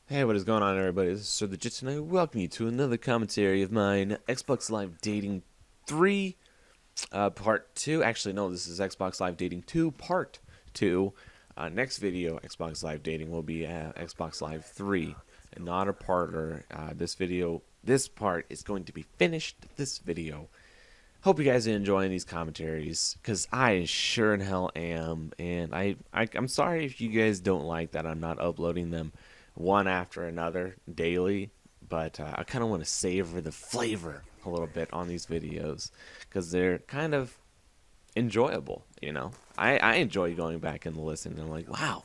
Hey, what is going on, everybody? This is Sir the Jits, and I welcome you to another commentary of mine, Xbox Live Dating 3, Part 2. Actually, no, this is Xbox Live Dating 2, Part 2. Next video, Xbox Live Dating, will be Xbox Live 3, and not a parter. This part is going to be finished this video. Hope you guys are enjoying these commentaries, because I sure in hell am, and I'm sorry if you guys don't like that I'm not uploading them one after another daily, but I kind of want to savor the flavor a little bit on these videos, because they're kind of enjoyable, you know? I enjoy going back and listening, and I'm like, wow,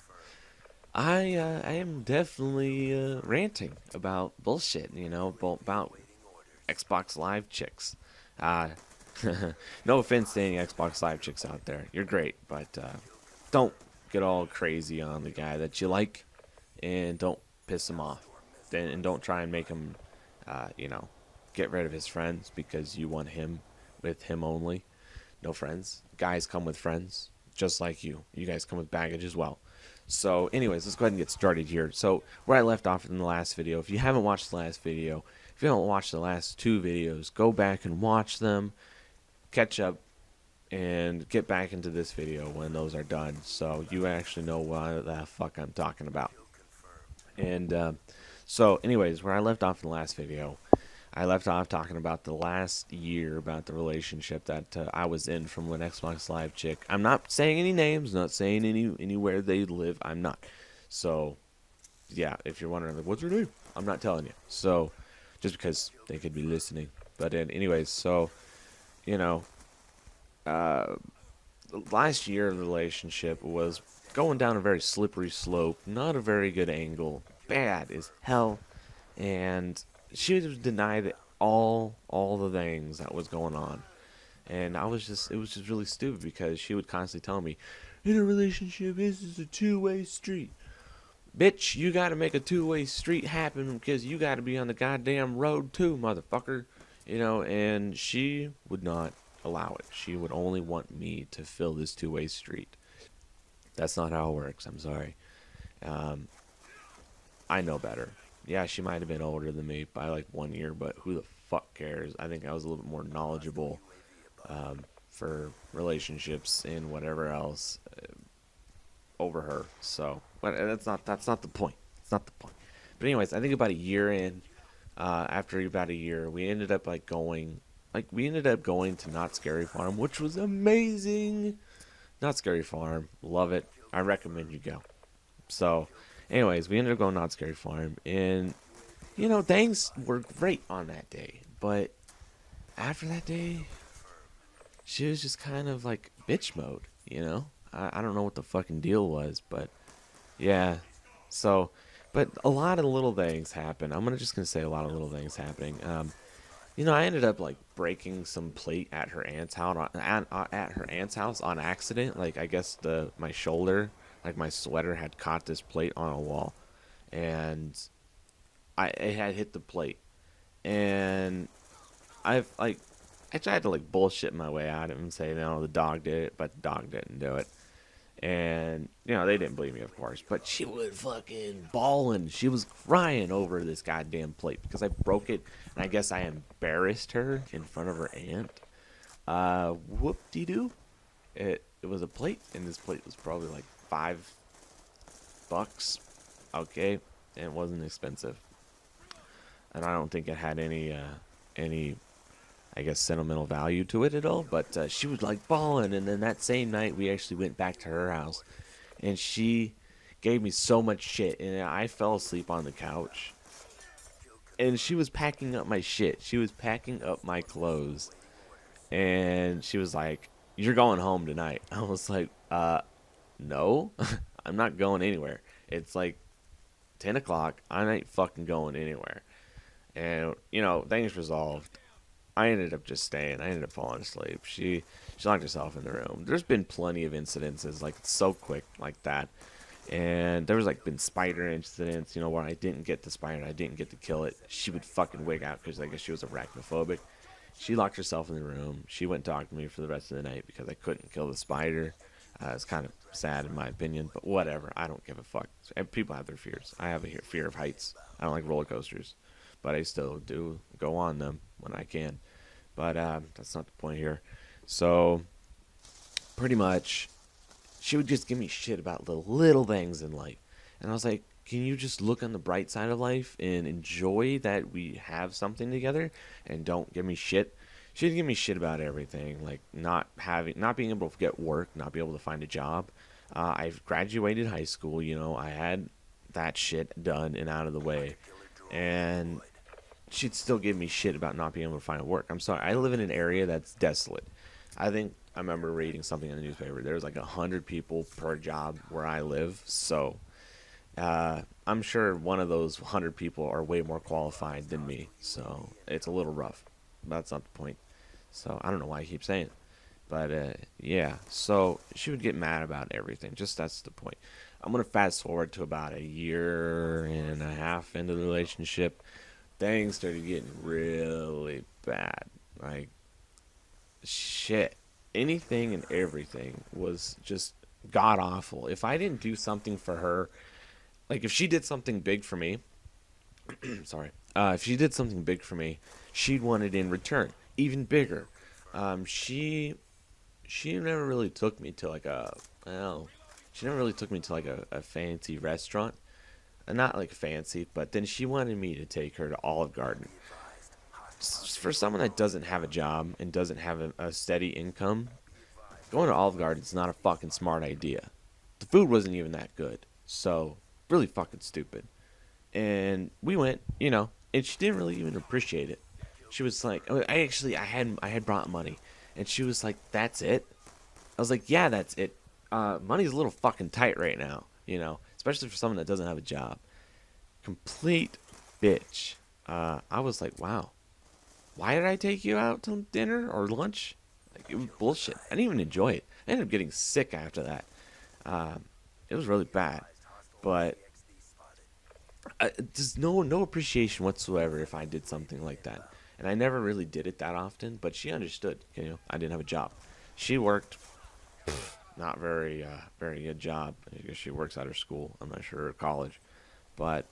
I am definitely ranting about bullshit, you know, about Xbox Live chicks. Uh, no offense to any Xbox Live chicks out there. You're great, but don't get all crazy on the guy that you like, and don't piss him off. And don't try and make him, you know, get rid of his friends because you want him with him only. No friends. Guys come with friends, just like you. You guys come with baggage as well. So, anyways, let's go ahead and get started here. So, where I left off in the last video, if you haven't watched the last video, if you haven't watched the last two videos, go back and watch them, catch up, and get back into this video when those are done, so you actually know what the fuck I'm talking about. And so, anyways, where I left off in the last video, I left off talking about the last year, about the relationship that I was in from an Xbox Live chick. I'm not saying any names, not saying anywhere they live. I'm not. So, yeah, if you're wondering, like, what's her name? I'm not telling you. So, just because they could be listening. But anyways, so you know, uh, last year the relationship was going down a very slippery slope, not a very good angle, bad as hell, and she was denied all the things that was going on. And it was just really stupid because she would constantly tell me, in a relationship, this is a two-way street. Bitch, you gotta make a two-way street happen because you gotta be on the goddamn road too, motherfucker. You know, and she would not allow it. She would only want me to fill this two-way street. That's not how it works. I'm sorry. Um, I know better. Yeah, she might have been older than me by like 1 year, but who the fuck cares? I think I was a little bit more knowledgeable for relationships and whatever else over her. So, but that's not the point. It's not the point. But anyways, I think about a year in, after about a year, we ended up going to Not Scary Farm, which was amazing. Not Scary Farm, love it. I recommend you go. So, anyways, we ended up going to Not Scary Farm, and things were great on that day. But after that day, she was just kind of like bitch mode. I don't know what the fucking deal was, but yeah. So, but a lot of little things happen. Just gonna say a lot of little things happening. I ended up like breaking some plate at her aunt's house at her aunt's house on accident. Like I guess the my shoulder, like my sweater had caught this plate on a wall, and it had hit the plate, and I've like I tried to like bullshit my way out of it and say no, the dog did it, but the dog didn't do it. And they didn't believe me, of course, but she was fucking bawling. She was crying over this goddamn plate because I broke it, and I guess I embarrassed her in front of her aunt. Whoop de doo. It was a plate, and this plate was probably like $5. Okay, and it wasn't expensive, and I don't think it had any I guess sentimental value to it at all. But she was like bawling, and then that same night we actually went back to her house, and she gave me so much shit, and I fell asleep on the couch. And she was packing up my shit. She was packing up my clothes, and she was like, "You're going home tonight." I was like, no, I'm not going anywhere. It's like 10 o'clock. I ain't fucking going anywhere." And things resolved. I ended up just staying. I ended up falling asleep. She locked herself in the room. There's been plenty of incidences like so quick like that, and there was like been spider incidents. Where I didn't get the spider, I didn't get to kill it. She would fucking wig out because I guess she was arachnophobic. She locked herself in the room. She went and talked to me for the rest of the night because I couldn't kill the spider. It's kind of sad in my opinion, but whatever. I don't give a fuck. People have their fears. I have a fear of heights. I don't like roller coasters, but I still do go on them when I can. But that's not the point here. So pretty much, she would just give me shit about the little things in life, and I was like, can you just look on the bright side of life and enjoy that we have something together, and don't give me shit? She'd give me shit about everything, like not being able to get work, not be able to find a job. I've graduated high school, I had that shit done and out of the way, and she'd still give me shit about not being able to find work. I'm sorry, I live in an area that's desolate. I think I remember reading something in the newspaper. There's like 100 people per job where I live, so I'm sure one of those 100 people are way more qualified than me. So it's a little rough. That's not the point. So I don't know why I keep saying it. But yeah, so she would get mad about everything. Just that's the point. I'm gonna fast forward to about a year and a half into the relationship. Things started getting really bad. Like shit. Anything and everything was just god awful. If I didn't do something for her, like if she did something big for me, sorry, if she did something big for me, she'd want it in return, even bigger. She never really took me to like I don't know, she never really took me to like a fancy restaurant. Not like fancy, but then she wanted me to take her to Olive Garden. For someone that doesn't have a job and doesn't have a steady income, going to Olive Garden is not a fucking smart idea. The food wasn't even that good, so really fucking stupid. And we went, and she didn't really even appreciate it. She was like, oh, I had brought money, and she was like, "That's it." I was like, "Yeah, that's it. Money's a little fucking tight right now, especially for someone that doesn't have a job." Complete bitch. I was like, "Wow, why did I take you out to dinner or lunch?" Like it was bullshit. I didn't even enjoy it. I ended up getting sick after that. It was really bad, but there's no appreciation whatsoever if I did something like that. And I never really did it that often, but she understood. I didn't have a job. She worked not very good job. I guess she works at her school. I'm not sure, her college, but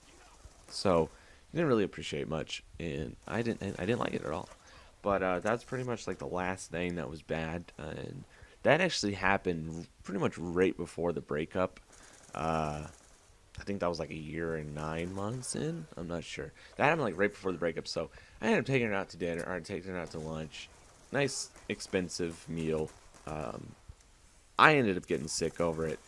so didn't really appreciate much, and I didn't like it at all. But that's pretty much like the last thing that was bad, and that actually happened pretty much right before the breakup. Uh, I think that was like a year and 9 months in. I'm not sure. That happened like right before the breakup. So I ended up taking her out to dinner, or taking her out to lunch. Nice, expensive meal. Um, I ended up getting sick over it,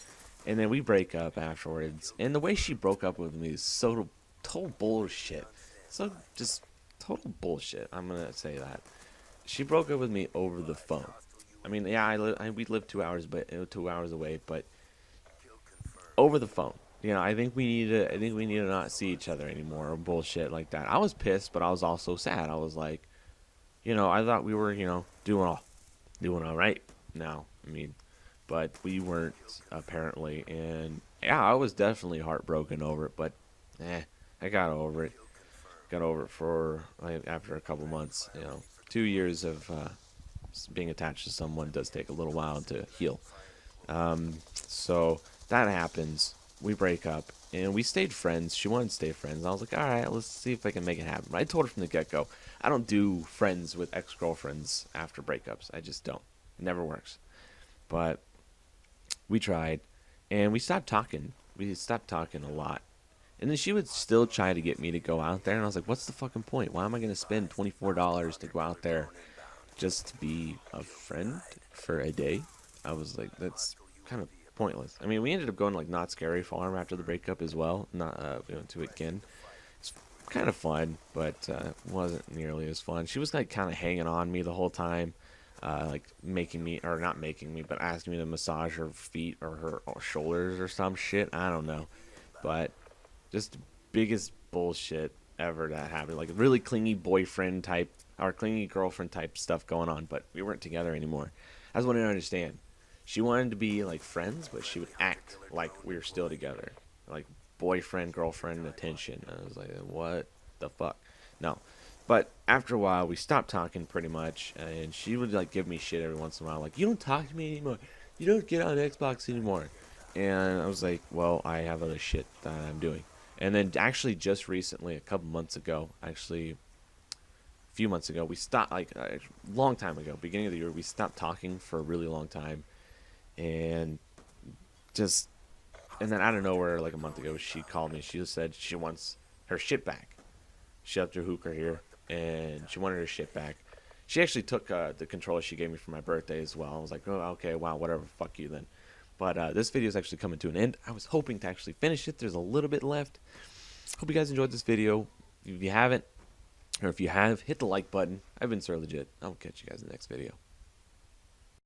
and then we break up afterwards. And the way she broke up with me is so total bullshit. So just total bullshit. I'm gonna say that she broke up with me over the phone. I mean, yeah, we live 2 hours, but 2 hours away, but over the phone. I think we need to not see each other anymore or bullshit like that. I was pissed, but I was also sad. I was like, I thought we were, doing all right now. I mean, but we weren't apparently, and yeah, I was definitely heartbroken over it. But, I got over it. Got over it for like, after a couple months. 2 years of being attached to someone does take a little while to heal. So that happens. We break up, and we stayed friends. She wanted to stay friends. I was like, all right, let's see if I can make it happen. But I told her from the get go, I don't do friends with ex girlfriends after breakups. I just don't. It never works. But we tried, and we stopped talking. We stopped talking a lot. And then she would still try to get me to go out there, and I was like, what's the fucking point? Why am I going to spend $24 to go out there just to be a friend for a day? I was like, that's kind of pointless. I mean, we ended up going to like Not Scary Farm after the breakup as well. Not we went to it again. It's kind of fun, but wasn't nearly as fun. She was like kind of hanging on me the whole time, like making me, or not making me, but asking me to massage her feet or her shoulders or some shit. I don't know, but just the biggest bullshit ever that happened. Like really clingy boyfriend type or clingy girlfriend type stuff going on, but we weren't together anymore. I just wanted to understand. She wanted to be like friends, but she would act like we were still together. Like boyfriend, girlfriend attention. I was like, what the fuck? No. But after a while, we stopped talking pretty much, and she would like give me shit every once in a while. Like, you don't talk to me anymore. you don't get on Xbox anymore. And I was like, well, I have other shit that I'm doing. And then actually just recently, a couple months ago, actually a few months ago, we stopped, like a long time ago, beginning of the year, we stopped talking for a really long time. And just, and then out of nowhere, like a month ago, she called me. She just said she wants her shit back. She left her hooker here, and she wanted her shit back. She actually took the controller she gave me for my birthday as well. I was like, oh, okay, wow, whatever, fuck you then. But this video is actually coming to an end. I was hoping to actually finish it. There's a little bit left. Hope you guys enjoyed this video. If you haven't, or if you have, hit the like button. I've been Sir Legit. I'll catch you guys in the next video.